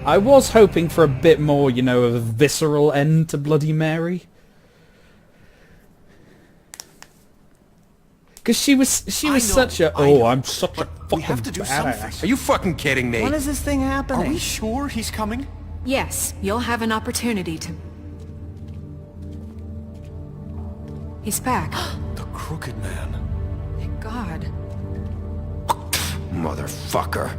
I was hoping for a bit more, you know, of a visceral end to Bloody Mary. Because she was such a... Oh, I'm such a fucking we have to do badass. something. Are you fucking kidding me? When is this thing happening? Are we sure he's coming? Yes, you'll have an opportunity to... He's back. The Crooked Man. Thank God. Motherfucker.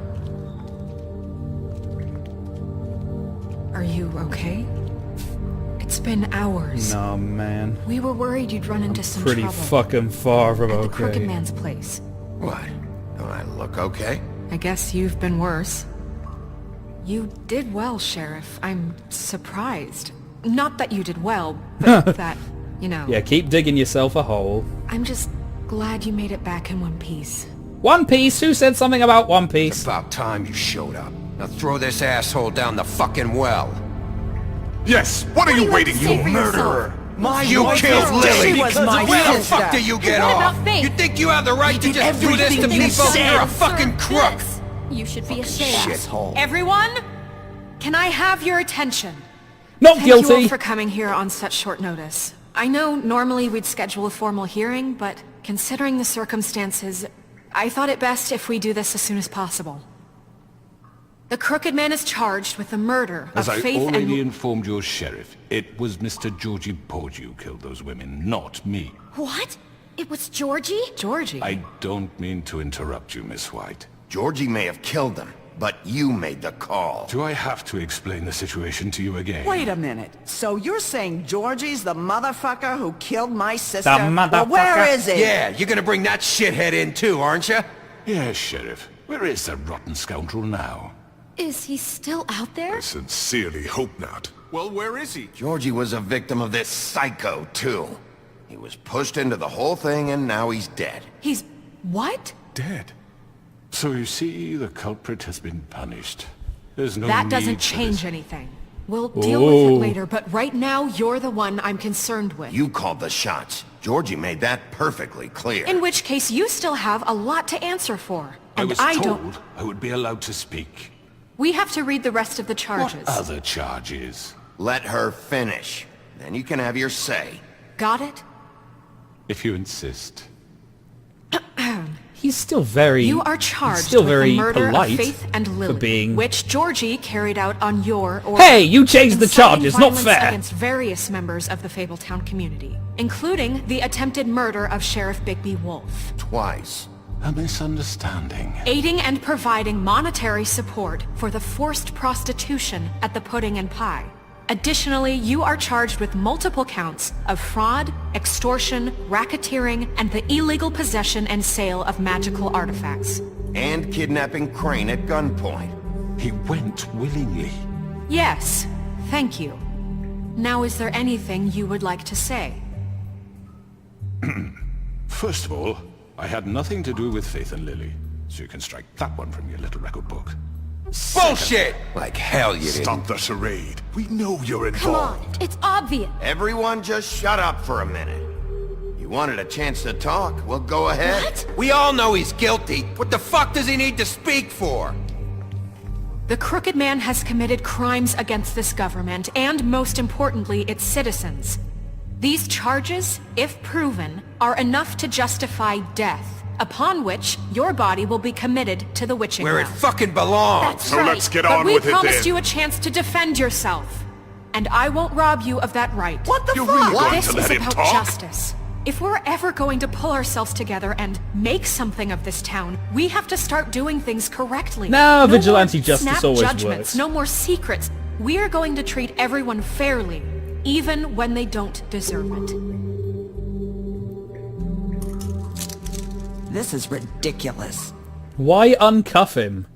Are you okay? It's been hours. No, man. We were worried you'd run into some Pretty trouble. fucking far from At the Crooked okay. Man's place. What? Don't I look okay? I guess you've been worse. You did well, Sheriff. I'm surprised. Not that you did well, but that, you know... Yeah, keep digging yourself a hole. I'm just glad you made it back in one piece. One Piece? Who said something about One Piece? About time you showed up. Now throw this asshole down the fucking well. Yes, what are you waiting for, say for murderer? My You wife killed was dead Lily! because of my Where the sister. fuck do you get What off? about Faith? You think you have the right to did just do this to everything he people? said. You're a fucking crook! This. You should be ashamed. Shithole. Everyone, can I have your attention? Not Thank you all guilty! for coming here on such short notice. I know normally we'd schedule a formal hearing, but considering the circumstances, I thought it best if we do this as soon as possible. The Crooked Man is charged with the murder As of I Faith already and... informed your sheriff, it was Mr. Georgie Porgy who killed those women, not me. What? It was Georgie? Georgie? I don't mean to interrupt you, Miss White. Georgie may have killed them, but you made the call. Do I have to explain the situation to you again? Wait a minute. So you're saying Georgie's the motherfucker who killed my sister? The Well, where motherfucker. is he? Yeah, you're gonna bring that shithead in too, aren't you? Yes, Sheriff. Where is the rotten scoundrel now? Is he still out there? Sincerely hope not. Well, where is he? Georgie was a victim of this psycho, too. He was pushed into the whole thing and now he's dead. He's... what? Dead. So you see, the culprit has been punished. There's no That need doesn't for change this. anything. We'll deal with Oh. it later, but right now, you're the one I'm concerned with. You called the shots. Georgie made that perfectly clear. In which case, you still have a lot to answer for. I And was I told don't... I would be allowed to speak. We have to read the rest of the charges. What other charges? Let her finish. Then you can have your say. Got it? If you insist. He's still very... You are charged still with very the murder polite of Faith and Lily, for being... which Georgie carried out on your or... Hey, you changed the inciting charges, not violence fair! against various members of the Fabletown community, including the attempted murder of Sheriff Bigby Wolf. Twice. A misunderstanding. Aiding and providing monetary support for the forced prostitution at the Pudding and Pie. Additionally, you are charged with multiple counts of fraud, extortion, racketeering, and the illegal possession and sale of magical artifacts. And kidnapping Crane at gunpoint. He went willingly. Yes, thank you. Now, is there anything you would like to say? First of all, I had nothing to do with Faith and Lily, so you can strike that one from your little record book. Bullshit! Like hell you didn't. Stop the charade. We know you're Come involved. on, it's obvious. Everyone just shut up for a minute. You wanted a chance to talk? Well, go ahead. What? We all know he's guilty. What the fuck does he need to speak for? The Crooked Man has committed crimes against this government and, most importantly, its citizens. These charges, if proven, are enough to justify death, upon which your body will be committed to the witching Where it well. fucking belongs. That's So right. let's get But on we with it promised then. you a chance to defend yourself, and I won't rob you of that right. What the You're fuck? really going This to is let him about talk? justice. If we're ever going to pull ourselves together and make something of this town, we have to start doing things correctly. No, more vigilante justice snap always judgments, works. no more secrets. We are going to treat everyone fairly, even when they don't deserve it. This is ridiculous. Why uncuff him?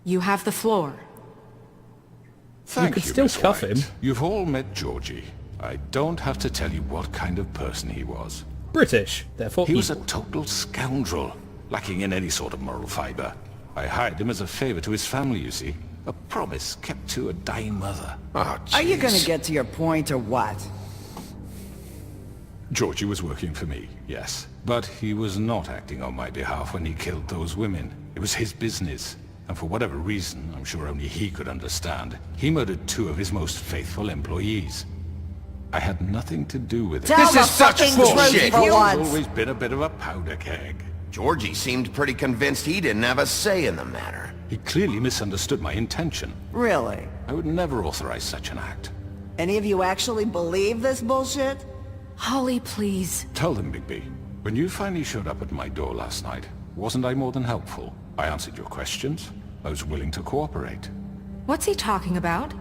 You have the floor. Thank could still Miss cuff White. him. You've all met Georgie. I don't have to tell you what kind of person he was. British, therefore He was a evil. total scoundrel, lacking in any sort of moral fiber. I hired him as a favor to his family, you see. A promise kept to a dying mother. Oh, Are you jeez. gonna get to your point or what? Georgie was working for me, yes. But he was not acting on my behalf when he killed those women. It was his business. And for whatever reason, I'm sure only he could understand, he murdered 2 of his most faithful employees. I had nothing to do with it. Tell This the is such fucking bullshit. truth for He's once. always been a bit of a powder keg. Georgie seemed pretty convinced he didn't have a say in the matter. He clearly misunderstood my intention. Really? I would never authorize such an act. Any of you actually believe this bullshit? Holly, please. Tell them, Bigby. When you finally showed up at my door last night, wasn't I more than helpful? I answered your questions. I was willing to cooperate. What's he talking about?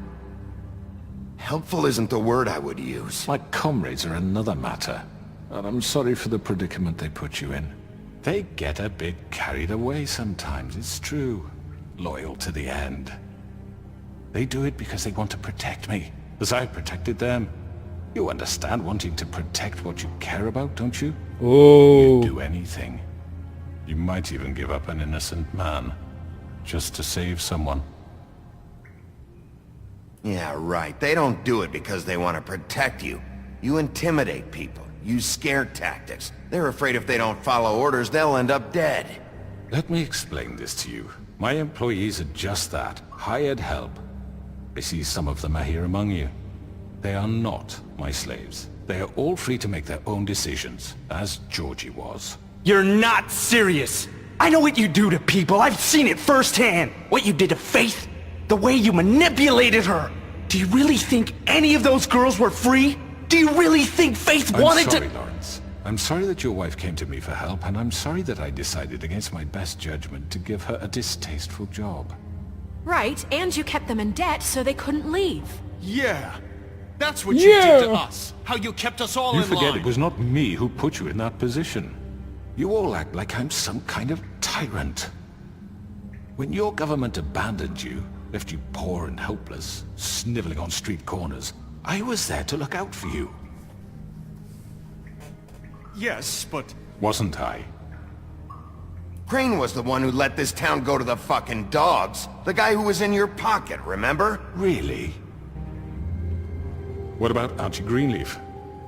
Helpful isn't the word I would use. My comrades are another matter. And I'm sorry for the predicament they put you in. They get a bit carried away sometimes, it's true. Loyal to the end. They do it because they want to protect me, as I protected them. You understand wanting to protect what you care about, don't you? Oh. You'd do anything. You might even give up an innocent man, just to save someone. Yeah, right. They don't do it because they want to protect you. You intimidate people, use scare tactics. They're afraid if they don't follow orders, they'll end up dead. Let me explain this to you. My employees are just that, hired help. I see some of them are here among you. They are not my slaves. They are all free to make their own decisions, as Georgie was. You're not serious. I know what you do to people. I've seen it firsthand. What you did to Faith. The way you manipulated her. Do you really think any of those girls were free? Do you really think Faith wanted I'm sorry, to... Lawrence. I'm sorry that your wife came to me for help, and I'm sorry that I decided against my best judgment to give her a distasteful job. Right, and you kept them in debt so they couldn't leave. Yeah. That's what you did to us. How you kept us all You in forget line. it was not me who put you in that position. You all act like I'm some kind of tyrant. When your government abandoned you, left you poor and helpless, sniveling on street corners, I was there to look out for you. Yes, but... Wasn't I? Crane was the one who let this town go to the fucking dogs. The guy who was in your pocket, remember? Really? What about Auntie Greenleaf?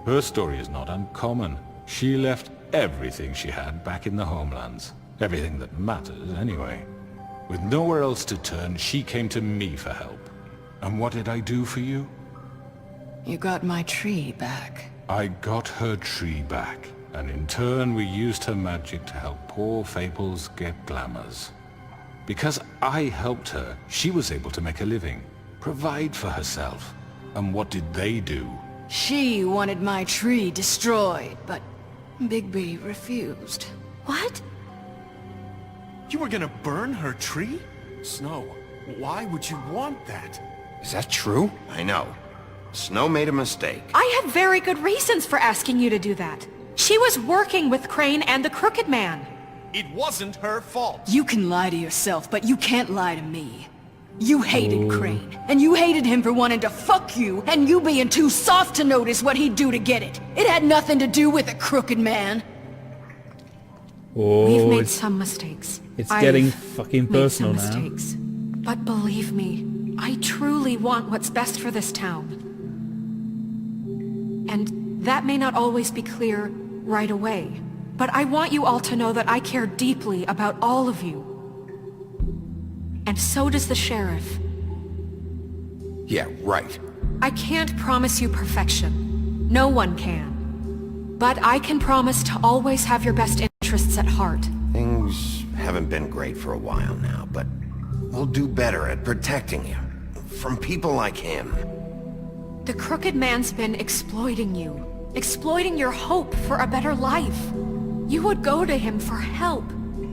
Her story is not uncommon. She left everything she had back in the homelands. Everything that matters, anyway. With nowhere else to turn, she came to me for help. And what did I do for you? You got my tree back. I got her tree back, and in turn we used her magic to help poor Fables get glamours. Because I helped her, she was able to make a living, provide for herself. And what did they do? She wanted my tree destroyed, but Bigby refused. What? You were gonna burn her tree? Snow, why would you want that? Is that true? I know. Snow made a mistake. I had very good reasons for asking you to do that. She was working with Crane and the Crooked Man. It wasn't her fault. You can lie to yourself, but you can't lie to me. You hated Crane, and you hated him for wanting to fuck you, and you being too soft to notice what he'd do to get it. It had nothing to do with the Crooked Man. Oh, We've made it's, some mistakes. it's I've getting fucking made personal some now. mistakes. But believe me, I truly want what's best for this town. And that may not always be clear right away. But I want you all to know that I care deeply about all of you. And so does the sheriff. Yeah, right. I can't promise you perfection. No one can. But I can promise to always have your best interests at heart. Things haven't been great for a while now, but we'll do better at protecting you. From people like him. The Crooked Man's been exploiting you. Exploiting your hope for a better life. You would go to him for help,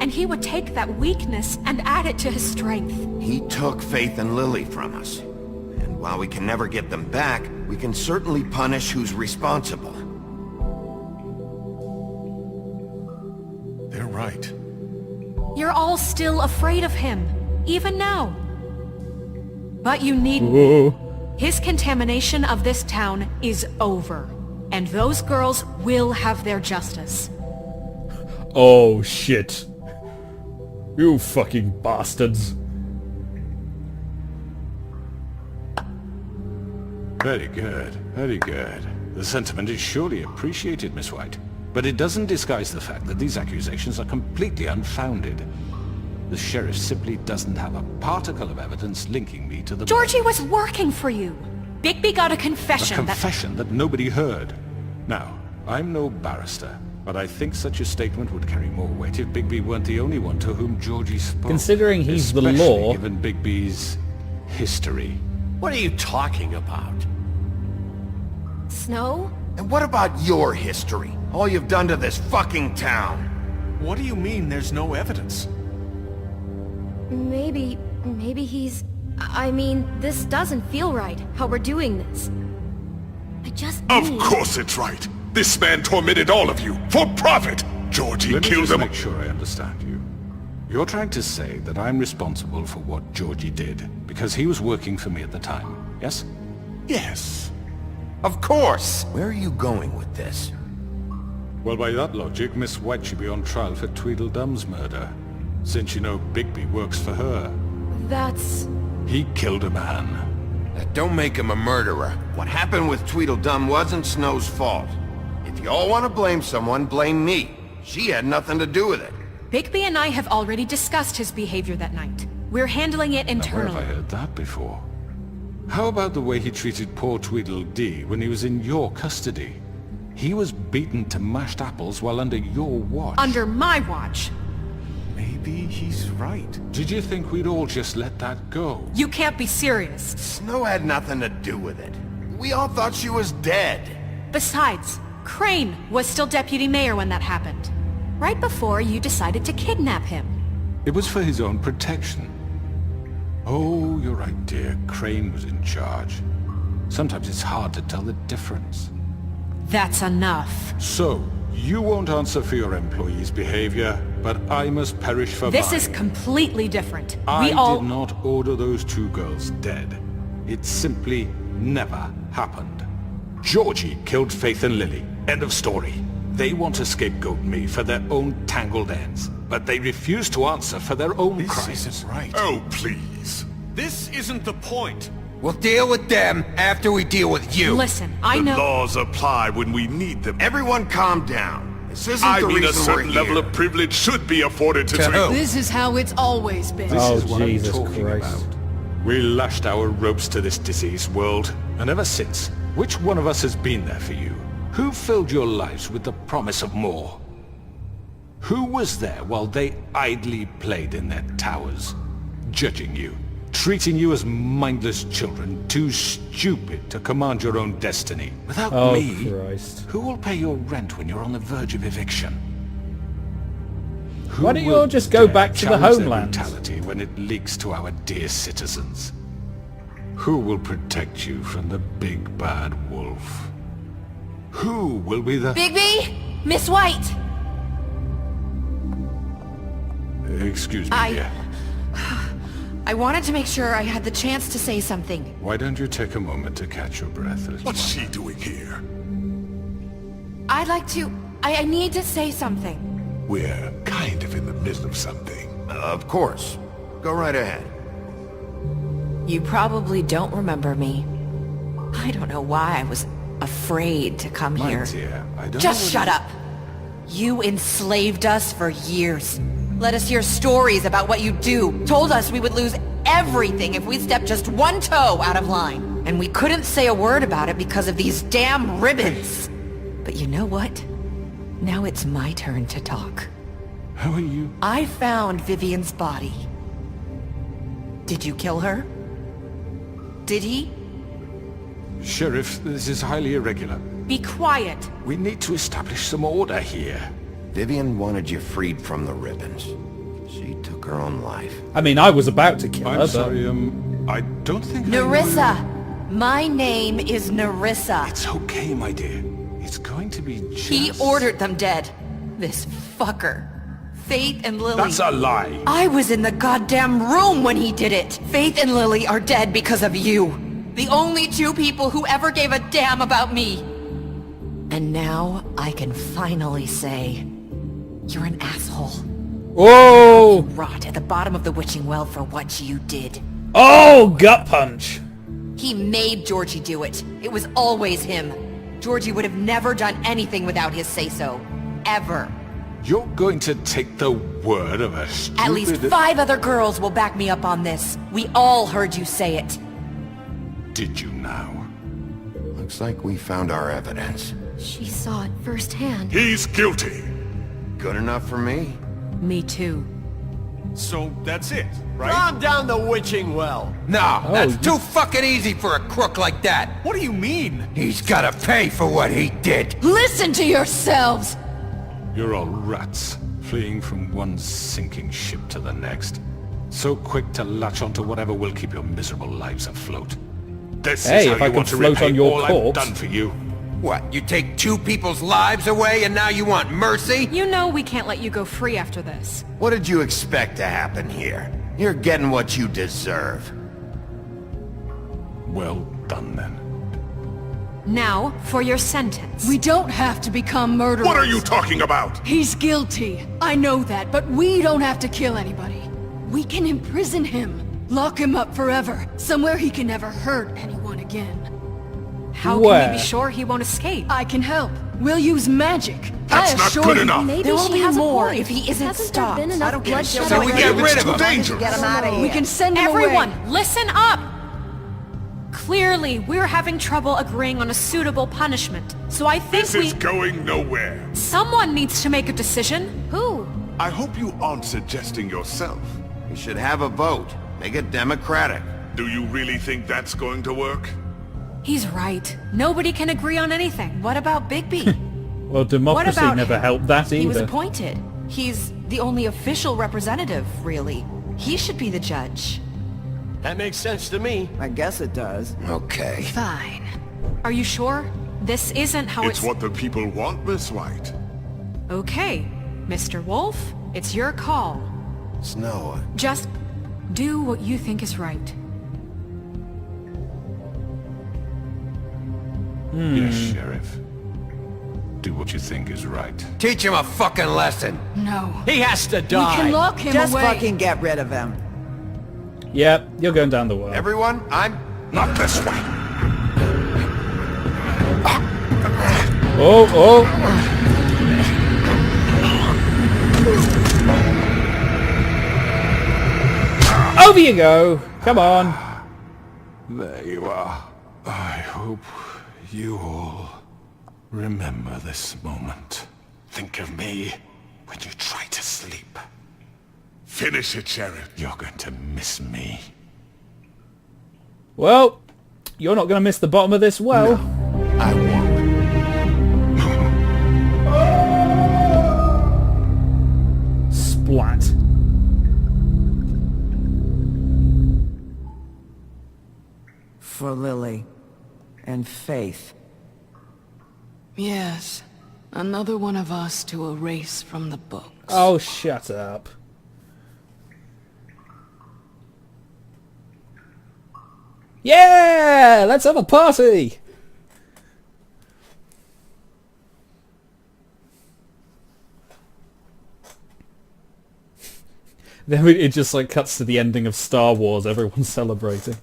and he would take that weakness and add it to his strength. He took Faith and Lily from us. And while we can never get them back, we can certainly punish who's responsible. They're right. You're all still afraid of him, even now. But you needn't. Whoa. His contamination of this town is over, and those girls will have their justice. Oh shit. You fucking bastards. Very good, very good. The sentiment is surely appreciated, Miss White. But it doesn't disguise the fact that these accusations are completely unfounded. The sheriff simply doesn't have a particle of evidence linking me to the Georgie murder. was working for you. Bigby got a A confession confession that nobody heard. Now, I'm no barrister, but I think such a statement would carry more weight if Bigby weren't the only one to whom Georgie spoke. Considering he's the Especially law. given Bigby's history. What are you talking about? Snow? And what about your history? All you've done to this fucking town? What do you mean there's no evidence? Maybe he's... I mean, this doesn't feel right, how we're doing this. I just Of need... course it's right. This man tormented all of you for profit. Georgie Let me killed just them. make sure I understand you. You're trying to say that I'm responsible for what Georgie did because he was working for me at the time, yes? Yes. Of course! Where are you going with this? Well, by that logic, Miss White should be on trial for Tweedledum's murder. Since you know Bigby works for her. That's... He killed a man. That don't make him a murderer. What happened with Tweedledum wasn't Snow's fault. If you all want to blame someone, blame me. She had nothing to do with it. Bigby and I have already discussed his behavior that night. We're handling it Now, where internally. have I heard that before? How about the way he treated poor Tweedledee when he was in your custody? He was beaten to mashed apples while under your watch. Under my watch. Maybe he's right. Did you think we'd all just let that go? You can't be serious. Snow had nothing to do with it. We all thought she was dead. Besides, Crane was still deputy mayor when that happened. Right before you decided to kidnap him. It was for his own protection. Oh, you're right, dear. Crane was in charge. Sometimes it's hard to tell the difference. That's enough. So, you won't answer for your employees' behavior, but I must perish for This mine. is completely different. I We all... did not order those two girls dead. It simply never happened. Georgie killed Faith and Lily. End of story. They want to scapegoat me for their own tangled ends, but they refuse to answer for their own This crimes. isn't right. Oh, please. This isn't the point. We'll deal with them after we deal with you. Listen, I The know... laws apply when we need them. Everyone calm down. This isn't I the mean, a reason certain we're level here. of privilege should be afforded to To Tweedle. who? This is how it's always been. This Oh, is what Jesus I'm talking Christ. about. We lashed our ropes to this diseased world, and ever since, which one of us has been there for you? Who filled your lives with the promise of more? Who was there while they idly played in their towers, judging you, treating you as mindless children, too stupid to command your own destiny? Without Oh, me, Christ. who will pay your rent when you're on the verge of eviction? Who Why don't you will all just go dare back to the challenge their homeland? brutality when it leaks to our dear citizens? Who will protect you from the big bad wolf? Who will be the... Bigby? Miss White! Excuse me, dear. I wanted to make sure I had the chance to say something. Why don't you take a moment to catch your breath, little What's one? she doing here? I'd like to... I need to say something. We're kind of in the middle of something. Of course. Go right ahead. You probably don't remember me. I don't know why I was afraid to come My here. dear, I don't Just know shut up. You enslaved us for years. Let us hear stories about what you do. Told us we would lose everything if we stepped just one toe out of line. And we couldn't say a word about it because of these damn ribbons. But you know what? Now it's my turn to talk. How are you? I found Vivian's body. Did you kill her? Did he? Sheriff, this is highly irregular. Be quiet. We need to establish some order here. Vivian wanted you freed from the ribbons. She took her own life. I mean, I was about to kill her, I'm but... sorry, I don't think Nerissa! My name is Nerissa. It's okay, my dear. It's going to be just... He ordered them dead. This fucker. Faith and Lily. That's a lie. I was in the goddamn room when he did it. Faith and Lily are dead because of you. The only two people who ever gave a damn about me. And now I can finally say, you're an asshole. Whoa! Rot at the bottom of the witching well for what you did. Oh, gut punch! He made Georgie do it. It was always him. Georgie would have never done anything without his say-so. Ever. You're going to take the word of a stupid... At least 5 other girls will back me up on this. We all heard you say it. Did you now? Looks like we found our evidence. She saw it firsthand. He's guilty. Good enough for me? Me too. So that's it, right? Calm down the witching well. No, that's you- too fucking easy for a crook like that. What do you mean? He's gotta pay for what he did. Listen to yourselves! You're all rats, fleeing from one sinking ship to the next. So quick to latch onto whatever will keep your miserable lives afloat. This Hey, is how if I you could want to float repay on your all corpse. I've done for you. What, you take 2 people's lives away and now you want mercy? You know we can't let you go free after this. What did you expect to happen here? You're getting what you deserve. Well done, then. Now, for your sentence. We don't have to become murderers. What are you talking about? He's guilty. I know that, but we don't have to kill anybody. We can imprison him. Lock him up forever. Somewhere he can never hurt anyone again. How Where? can we be sure he won't escape? I can help. We'll use magic. That's I not assure good you. enough. Maybe There will she be has more a point. if he isn't Hasn't stopped. there been I enough don't care. bloodshed So we already? get rid of too him. dangerous. Get him out of here. We can send him Everyone, away. listen up! Clearly, we're having trouble agreeing on a suitable punishment. So I think This is going nowhere. someone needs to make a decision. Who? I hope you aren't suggesting yourself. You should have a vote. Make it democratic. Do you really think that's going to work? He's right. Nobody can agree on anything. What about Bigby? Well, What democracy about never him? helped that He was either. appointed. He's the only official representative, really. He should be the judge. That makes sense to me. I guess it does. Okay. Fine. Are you sure? This isn't how It's what the people want, Miss White. Okay, Mr. Wolf, it's your call. Snow, Just do what you think is right. Yes, Sheriff. Do what you think is right. teach him a fucking lesson. No. He has to We die. can lock him Just away. fucking get rid of him. Yep, you're going down the well. Everyone, I'm... Not this way. Oh, oh! Over you go! Come on! There you are. I hope you all remember this moment. Think of me when you try to sleep. Finish it, Sheriff. You're going to miss me. Well, you're not going to miss the bottom of this well. I won't. Splat. For Lily. And Faith. Yes. Another one of us to erase from the books. Oh, shut up. Yeah! Let's have a party! Then it just like cuts to the ending of Star Wars, everyone's celebrating.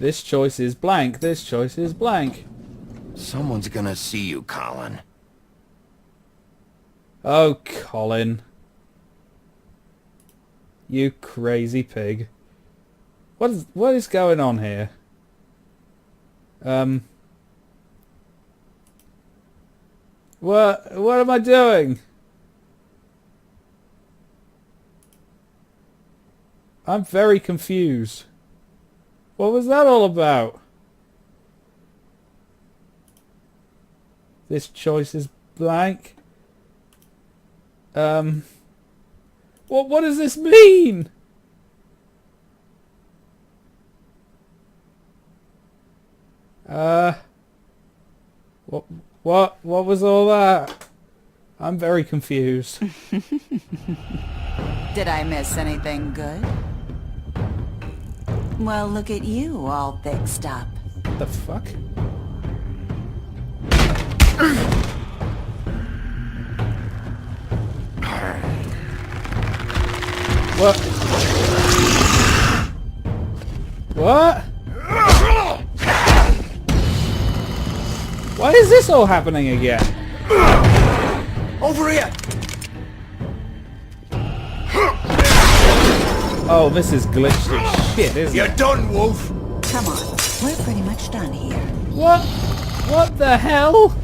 This choice is blank, this choice is blank. Someone's gonna see you, Colin. Oh, Colin. You crazy pig. What is going on here? What am I doing? I'm very confused. What was that all about? This choice is blank. What does this mean? What was all that? I'm very confused. Did I miss anything good? Well, look at you, all fixed up. What the fuck? What? What? Why is this all happening again? Over here! Oh, this is glitched as shit, isn't You're it? done, Wolf! Come on, we're pretty much done here. What? What the hell?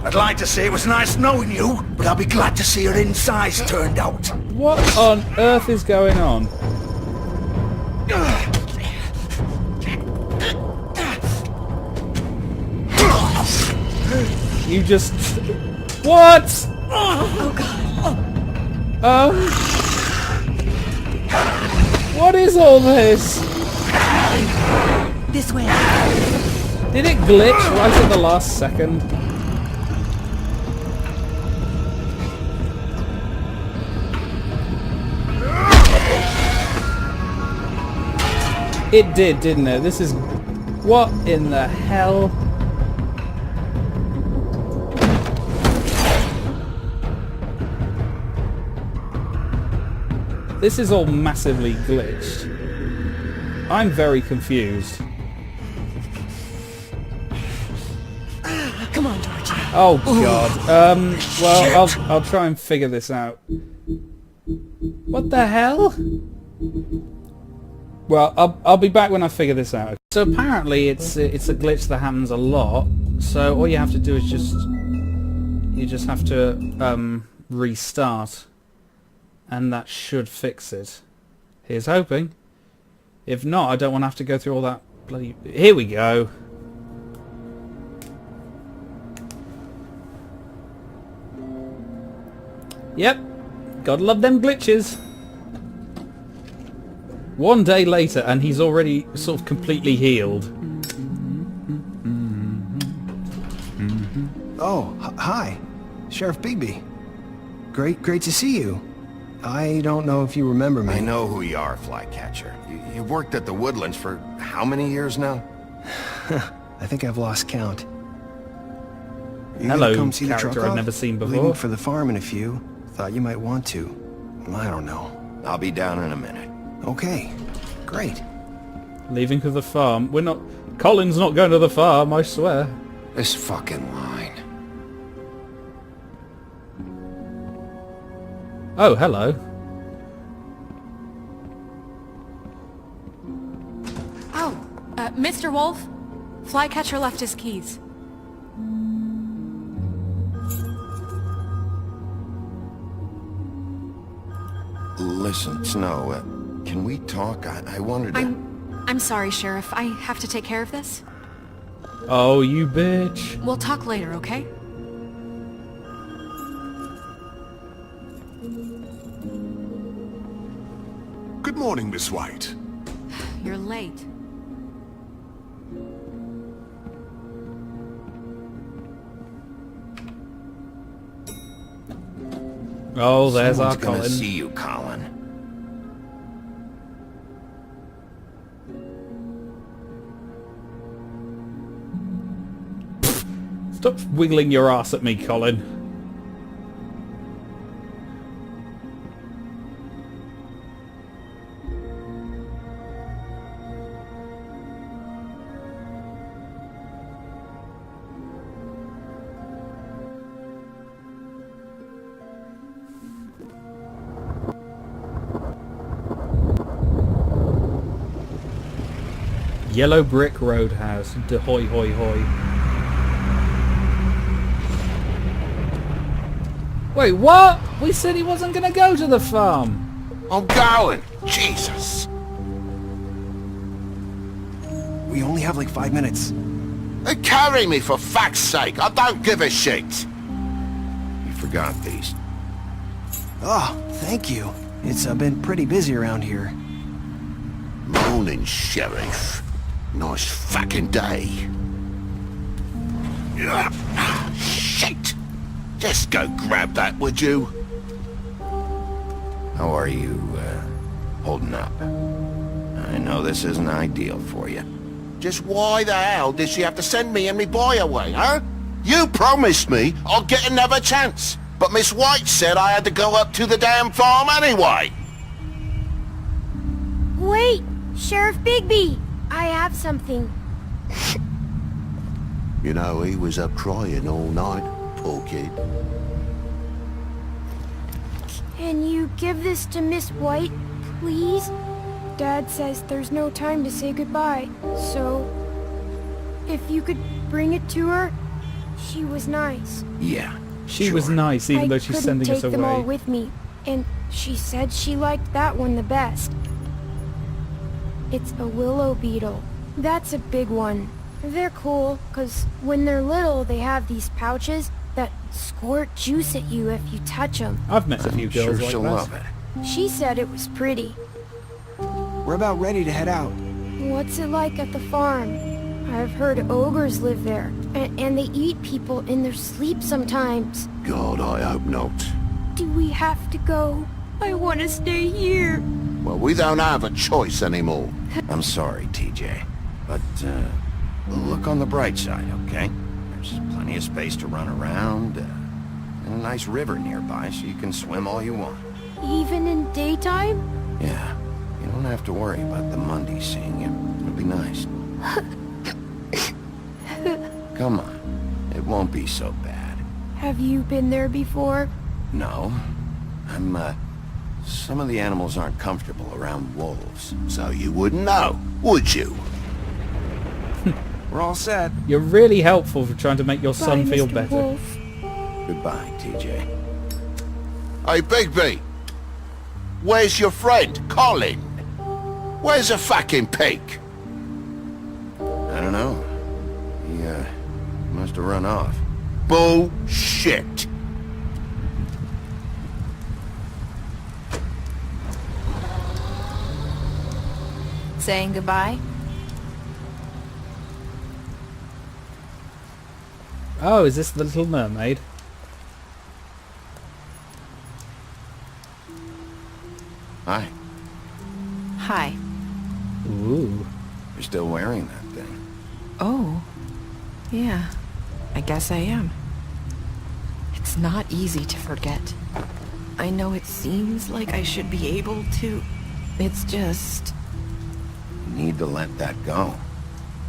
I'd like to say it was nice knowing you, but I'll be glad to see your insides turned out. What on earth is going on? You just... What? Oh god. What is all this? This way. Did it glitch right at the last second? It did, didn't it? This is... What in the hell? This is all massively glitched. I'm very confused. Come on, Georgie. Oh god. Well, I'll try and figure this out. What the hell? Well, I'll be back when I figure this out. So apparently it's a glitch that happens a lot. So all you have to do is just have to restart, and that should fix it. Here's hoping. If not, I don't want to have to go through all that bloody... Here we go. Yep. Gotta love them glitches. One day later and he's already sort of completely healed. Oh, hi. Sheriff Bigby. Great to see you. I don't know if you remember me. I know who you are, Flycatcher. You've worked at the Woodlands for how many years now? I think I've lost count. You Hello, gonna come see the truck character I've off? never seen before. Leaving for the farm in a few. Thought you might want to. I don't know. I'll be down in a minute. Okay, great. Leaving for the farm. We're not... Colin's not going to the farm, I swear. This fucking line. Oh, hello. Oh, Mr. Wolf? Flycatcher left his keys. Listen, Snow, can we talk? I wanted to... I'm sorry, Sheriff. I have to take care of this. Oh, you bitch. We'll talk later, okay? Good morning, Miss White. You're late. Oh, there's our Someone's gonna Colin. see you, Colin. Stop wiggling your ass at me, Colin. Yellow Brick Roadhouse. De hoy hoy hoy. Wait, what? We said he wasn't gonna go to the farm. I'm going. Jesus. We only have like 5 minutes. Carry me, for fuck's sake. I don't give a shit. You forgot these. Oh, thank you. It's been pretty busy around here. Morning, Sheriff. Nice fucking day. Shit! Just go grab that, would you? How are you, holding up? I know this isn't ideal for you. Just why the hell did she have to send me and me boy away, huh? You promised me I'd get another chance, but Miss White said I had to go up to the damn farm anyway. Wait, Sheriff Bigby, I have something. You know, he was up crying all night. orchid. Can you give this to Miss White, please? Dad says there's no time to say goodbye, so... if you could bring it to her, she was nice. Yeah, She was nice, even though she's sending us I couldn't take them all away. with me, and she said she liked that one the best. It's a willow beetle. That's a big one. They're cool, 'cause when they're little, they have these pouches that squirt juice at you if you touch them. I've met a few Sure girls like she'll that. love it. She said it was pretty. We're about ready to head out. What's it like at the farm? I've heard ogres live there, and they eat people in their sleep sometimes. God, I hope not. Do we have to go? I want to stay here. Well, we don't have a choice anymore. I'm sorry, TJ, but look on the bright side, okay? There's plenty of space to run around, and a nice river nearby so you can swim all you want. Even in daytime? Yeah, you don't have to worry about the Monday seeing you. It'll be nice. Come on, it won't be so bad. Have you been there before? No, some of the animals aren't comfortable around wolves. So you wouldn't know, would you? We're all set. You're really helpful for trying to make your son Bye, feel Mr. better. Wolf. Goodbye, TJ. Hey, Bigby! Where's your friend, Colin? Where's the fucking pig? I don't know. He must have run off. Bullshit! Saying goodbye? Oh, is this the Little Mermaid? Hi. Hi. Ooh. You're still wearing that thing. Oh. Yeah. I guess I am. It's not easy to forget. I know it seems like I should be able to. It's just... You need to let that go.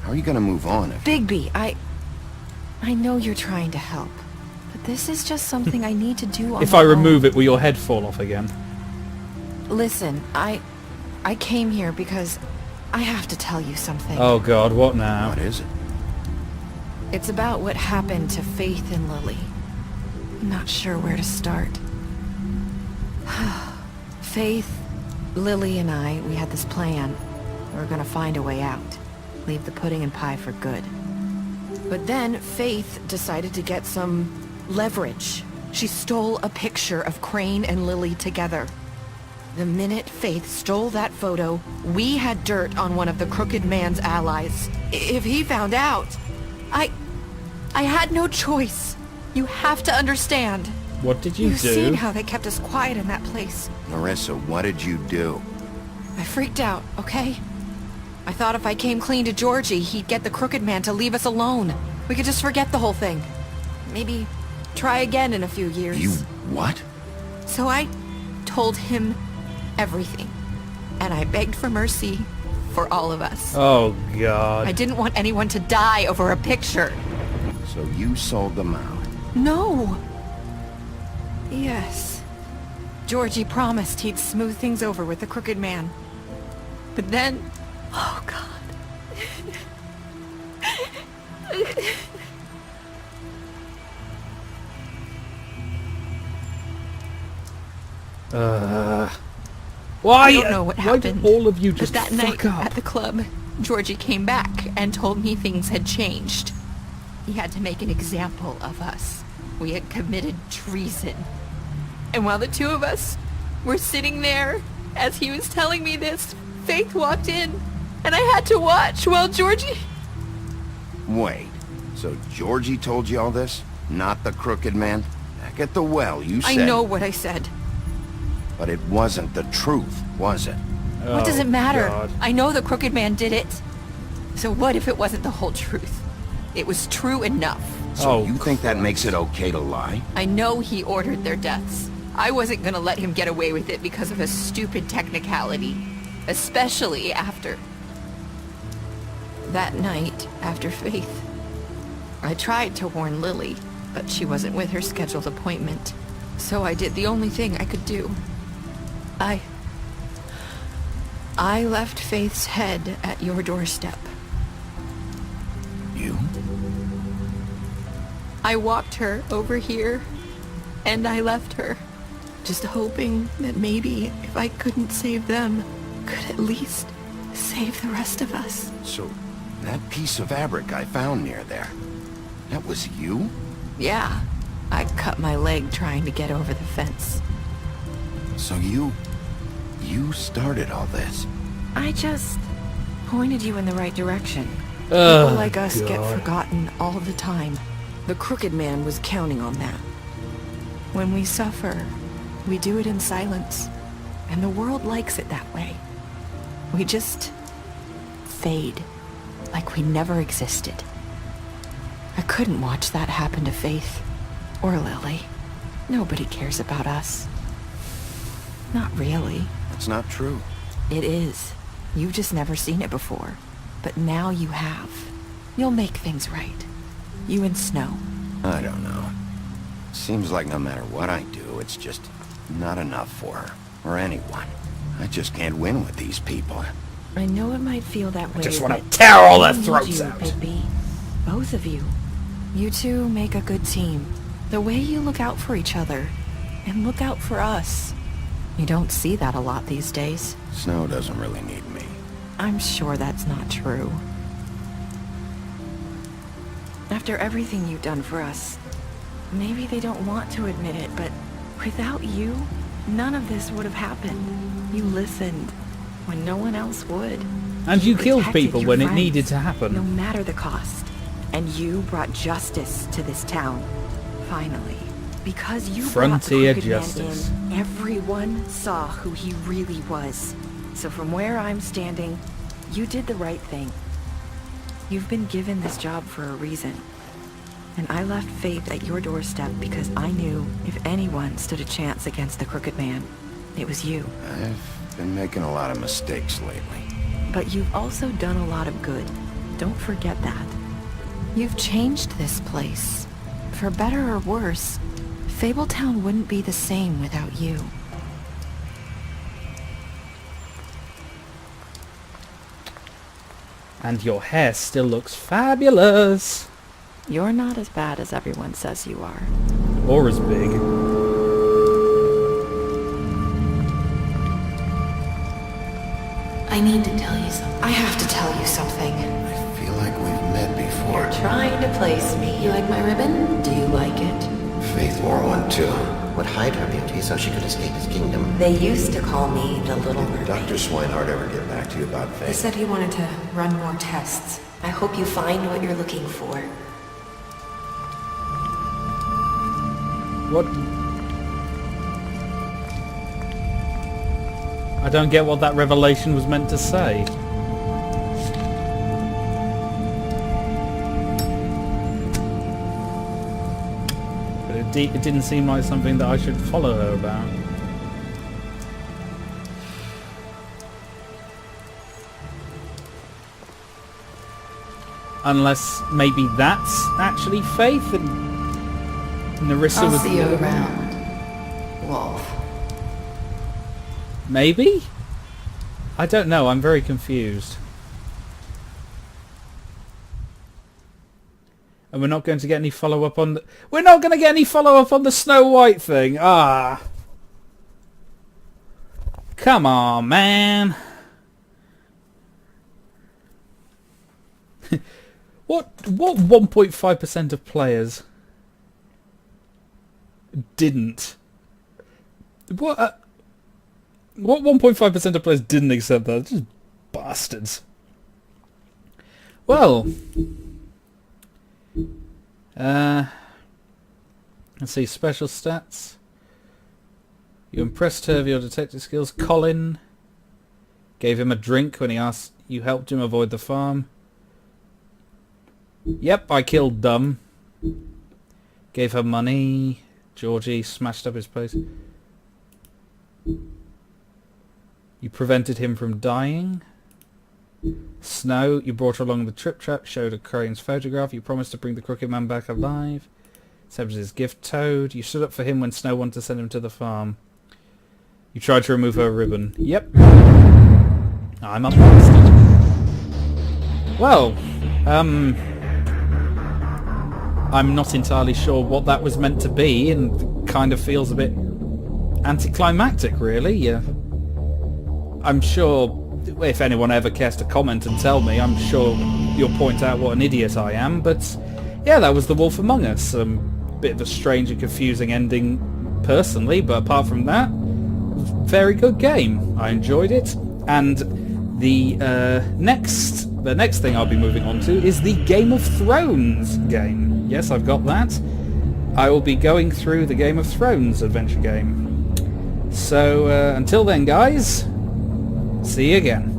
How are you gonna move on if... Bigby, I know you're trying to help, but this is just something I need to do on If my I own. remove it, will your head fall off again? Listen, I came here because I have to tell you something. Oh god, what now? What is it? It's about what happened to Faith and Lily. I'm not sure where to start. Faith, Lily, and I, we had this plan. We were gonna find a way out. Leave the pudding and pie for good. But then Faith decided to get some leverage. She stole a picture of Crane and Lily together. The minute Faith stole that photo, we had dirt on one of the Crooked Man's allies. If he found out, I had no choice. You have to understand. What did you You've do? seen how they kept us quiet in that place. Marissa, what did you do? I freaked out, okay? I thought if I came clean to Georgie, he'd get the Crooked Man to leave us alone. We could just forget the whole thing. Maybe try again in a few years. You what? So I told him everything. And I begged for mercy for all of us. Oh god. I didn't want anyone to die over a picture. So you sold them out. No. Yes. Georgie promised he'd smooth things over with the Crooked Man. But then... Oh, God. Why? I don't know what happened. Why did all of you just but that fuck night up? at the club, Georgie came back and told me things had changed. He had to make an example of us. We had committed treason. And while the two of us were sitting there, as he was telling me this, Faith walked in, and I had to watch while Georgie... Wait, so Georgie told you all this? Not the Crooked Man? Back at the well, you said... I know what I said. But it wasn't the truth, was it? What does it matter? God. I know the Crooked Man did it. So what if it wasn't the whole truth? It was true enough. So you think that makes it okay to lie? I know he ordered their deaths. I wasn't gonna let him get away with it because of a stupid technicality. Especially after... that night, after Faith. I tried to warn Lily, but she wasn't with her scheduled appointment. So I did the only thing I could do. I left Faith's head at your doorstep. You? I walked her over here, and I left her, just hoping that maybe if I couldn't save them, could at least save the rest of us. So, that piece of fabric I found near there, that was you? Yeah, I cut my leg trying to get over the fence. So you started all this? I just pointed you in the right direction. People like us get forgotten all the time. The Crooked Man was counting on that. When we suffer, we do it in silence, and the world likes it that way. We just fade, like we never existed. I couldn't watch that happen to Faith, or Lily. Nobody cares about us. Not really. That's not true. It is. You've just never seen it before. But now you have. You'll make things right. You and Snow. I don't know. Seems like no matter what I do, it's just not enough for her, or anyone. I just can't win with these people. I know it might feel that way. I just want to tear all their I need throats you, out. Bigby. Both of you. You two make a good team. The way you look out for each other, and look out for us. You don't see that a lot these days. Snow doesn't really need me. I'm sure that's not true. After everything you've done for us, maybe they don't want to admit it, but without you, none of this would have happened. You listened when no one else would. And you killed protected people your when it friends, needed to happen. No matter the cost. And you brought justice to this town. Finally. Because you Frontier brought the Crooked justice. Man in, everyone saw who he really was. So from where I'm standing, you did the right thing. You've been given this job for a reason. And I left Faith at your doorstep because I knew if anyone stood a chance against the Crooked Man, it was you. I've been making a lot of mistakes lately. But you've also done a lot of good. Don't forget that. You've changed this place. For better or worse, Fabletown wouldn't be the same without you. And your hair still looks fabulous. You're not as bad as everyone says you are. Or as big. I need to tell you something. I have to tell you something. I feel like we've met before. You're trying to place me. You like my ribbon? Do you like it? Faith wore one too. Would hide her beauty so she could escape his kingdom. They used to call me the Little Did Mermaid. Dr. Swinehart ever get back to you about He Faith? said he wanted to run more tests. I hope you find what you're looking for. What? I don't get what that revelation was meant to say. But it didn't seem like something that I should follow her about. Unless maybe that's actually Faith and Nerissa I'll was... see you around, Wolf. Maybe? I don't know, I'm very confused. And we're not going to get any follow-up on the... We're not going to get any follow-up on the Snow White thing! Ah! Come on, man! What 1.5% of players didn't? What 1.5% of players didn't accept that? Just bastards. Well, let's see, special stats. You impressed her with your detective skills. Colin gave him a drink when he asked you helped him avoid the farm. Yep, I killed Dumb. Gave her money. Georgie smashed up his place. You prevented him from dying. Snow, you brought her along the trip trap, showed her Crane's photograph. You promised to bring the Crooked Man back alive. Seb's his gift toad. You stood up for him when Snow wanted to send him to the farm. You tried to remove her ribbon. Yep. I'm a monster. Well, I'm not entirely sure what that was meant to be, and kind of feels a bit anticlimactic, really. I'm sure if anyone ever cares to comment and tell me, I'm sure you'll point out what an idiot I am, but yeah, that was The Wolf Among Us. Bit of a strange and confusing ending personally, but apart from that, very good game. I enjoyed it, and the next thing I'll be moving on to is the Game of Thrones game. Yes, I've got that. I will be going through the Game of Thrones adventure game. So until then, guys, see you again.